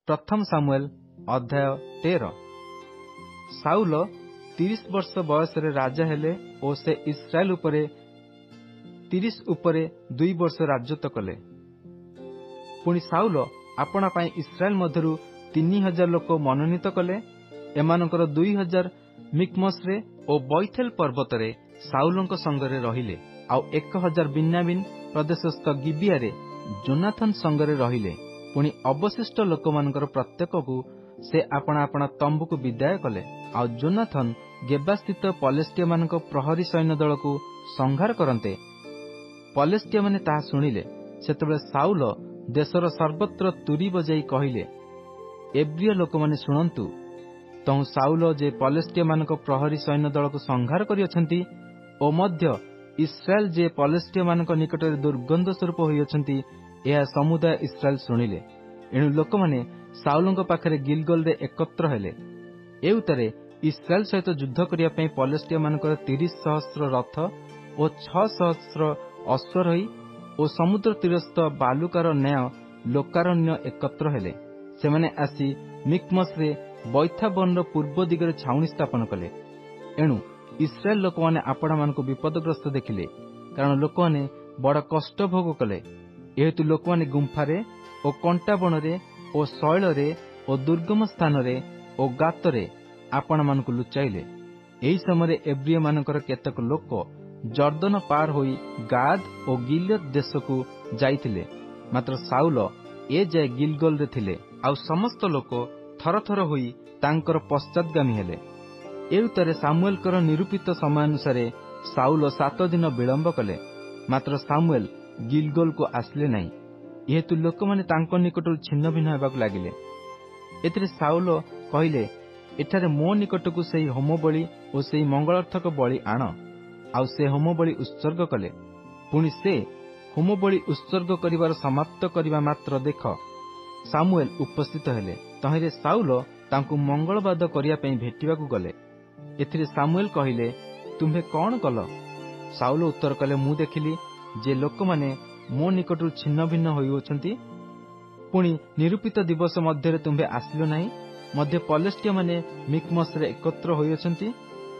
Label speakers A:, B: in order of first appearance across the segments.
A: प्रथम सामुएल अध्याय 13। साउल 30 वर्ष बयस राजा हेले और से इस्राएल उपरे 30 उपरे 2 वर्ष राजत्व कले। पुणी साउल आपणा पाई इस्राएल मध्यरु 3000 लोक मनोनीत कले। एमानकर 2000 मिकमसरे और बैथेल पर्वत रे साउलंक संगरे रहिले। आउ 1000 बिन्यामिन प्रदेशस्थ गिबियारे जोनाथन संगरे रहिले। पुणी अवशिष्ट लोक मानकर प्रत्येक को से आपणा आपणा तंबू को विदाय कले। आउ जोनाथन गेबास्थित पलेस्टिया मानक प्रहरी सैन्य दल को संहार करते। पलेस्टिया माने ताहा सुनिले। सेतबेले साउल देशर सर्वत्र तुरी बजाई कहिले, एब्रिय लोक माने सुनंतु, तहु साउल जे पलेस्टिया मानक प्रहरी सैन्य दल को संहार करियछंती ओ मध्य इस्राएल जे पलेस्टिया मानक निकटरे दुर्गंध स्वरूप होइयछंती, यह समुदाय इस्राएल शुणिले। एणु लोक माने साउलंक पाखरे गिलगल रे एकत्र हेले। एउतरे इस्राएल सहित युद्ध करिया पई पलेस्टिया मानकर 30,000 रथ और 6,000 अश्वरोही और समुद्र तीरस्थ बालुकार न्याय लोकारण्य एकत्र हेले। सेमाने आसी मिकमस रे बैथाबन पूर्व दिगरे छाउनी स्थापन कले। एणु इस्राएल लोक माने आपणा मानक विपदग्रस्त देखिले, कारण लोक माने बड़ कष्ट भोग कले। एहेतु लोक माने गुंफारे और कंटा बनरे और शैलरे और दुर्गम स्थानरे और गातरे आपण मानक लुचाइले। एही समय एब्रिय मानकर केतक लोक जर्दन पार होई गाद और गिलियद देश को जाइथिले। मात्र साउल ए जाय गिलगल रे थिले। आउ समस्त लोक थर थर होई तांकर पश्चातगामी हेले। एउतरे सामुएलकर निरूपित समय अनुसार साउल 7 दिन विलंब कले। मात्र सामुएल गिलगल को आसले नहीं। येतु लोक माने तांको निकटरु छिन्न भिन्न हेबाकु लागिले। एथिरे साउल कहिले, एठारे मो निकटकु सेही होम बलि और सेही मंगलार्थक बलि आण। आउ से होम बलि उत्सर्ग कले। पुणी से होम बलि उत्सर्ग करिवार समाप्त करिवा मात्र देख सामुएल उपस्थित हेले। तहिरे साउल तांकु मंगलवाद करिया पई भेटिबाकु गले। एथिरे सामुएल कहिले, तुम्हे कौन कल? साउल उत्तर कले, मु देखिली जे लोक माने मो निकटरु छिन्न भिन्न होइछंती। पुणी निरूपित दिवस मध्य तुम्हे आसिलो नाही। मध्य पलेस्टिया माने मिकमस रे एकत्र होइछंती।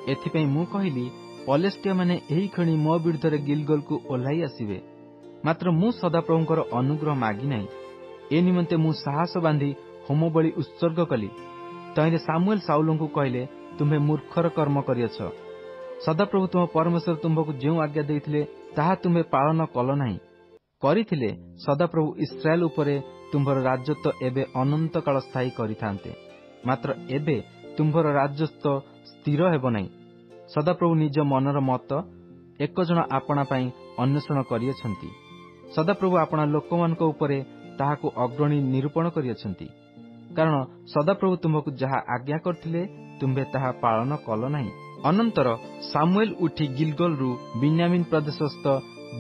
A: एथिपई मु कहिली, पलेस्टिया माने एही खणी मो विरुद्धरे गिलगल को ओल्हाई आसीबे। मात्र मु सदाप्रभुंकर अनुग्रह मागी नाही। ए निमंते मु साहस बांधी होम बलि उत्सर्ग कली। तहिरे सामुएल साउलंकु कहिले, तुम्हे मूर्खर कर्म करियछ। सदाप्रभु तुम परमेश्वर तुम्हकु जेउ आज्ञा देइथिले ताहा तुम्हे पालन कल नाही। करिथिले सदाप्रभु इस्राएल उपरे तुम्भर राजत्व एबे अनंत काल स्थायी करिथान्ते। मात्र एबे तुम्भर राजत्व स्थिर हेबो नाही। सदाप्रभु निज मनर मत एक जन आपणा पई अन्वेषण करियछंती। सदाप्रभु आपणा लोकमानक उपरे ताहाकु अग्रणी निरूपण करियछंती। कारण सदाप्रभु तुम्हकु जहा आज्ञा करथिले तुम्हे ताहा पालन कल नाही। अनंतर सामुएल उठी गिलगल रु बिन्यामिन प्रदेशस्थ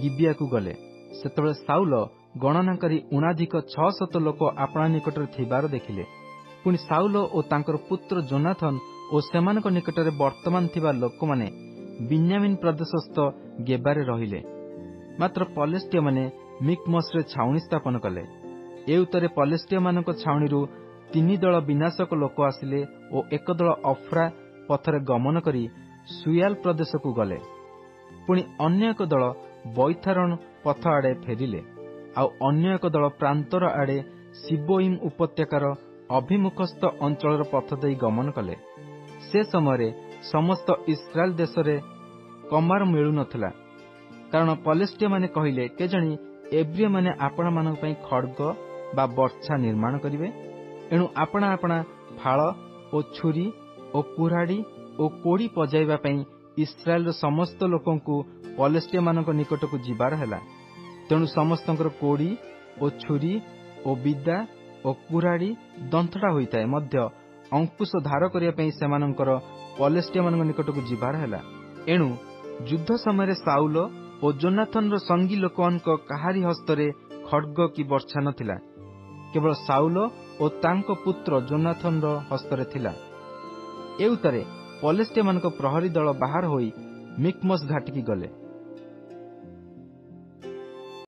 A: गिबिया को गले। सेतबेले साउल गणना करी 600 लोक आपणा निकटरे थिबार देखिले। पुणी साउल और तांकर पुत्र जोनाथन और सेमानक निकटरे वर्तमान थिबा लोक माने बिन्यामिन प्रदेशस्थ गेबारे रहिले। मात्र पलेस्टिया माने मिकमस रे छाउनी स्थापन कले। एउतरे पलेस्टिया मानक छाउनी रु 3 दल विनाशक लोक आसिले और एक दल अफ्रा पथरे गमन करी सुयाल प्रदेश को गले। पुणी अन्य एक दल बैथारण पथ आड़े फेरिले। आउ अन्य एक दल प्रांतर आड़े सिबोइम उपत्यकार अभिमुखस्थ अंचल पथ देई गमन कले। से समय समस्त इस्राएल देश रे कमार मिलु नथिला। कारण पलेस्टिया माने कहिले, केजणी एब्रिय माने आपणा मानक पई खड्ग बा वर्षा निर्माण करिवे। एणु आपणा आपणा फाळ ओ छुरी ओ कुराड़ी ओ कोड़ी पजाइबा पई इस्राएल समस्त लोकंकु पलेस्टिया मानक निकटकु जिबार हेला। तेणु समस्तंकर कोड़ी ओ छुरी ओ विदा ओ कुराड़ी दंथड़ा होइताए मध्य अंकुश धार करिया पई सेमानंकर पलेस्टिया मानक निकटकु जिबार हेला। एणु युद्ध समय साउल ओ जोनाथन रो संगी लोकमानक काहारी हस्तरे खड्ग की वर्षा नथिला। केवल साउल ओ तांको पुत्र जोनाथन रो हस्तरे थिला। एउतरे पलेस्टिया मानक प्रहरी दल बाहर होई मिकमस घाटी की गले।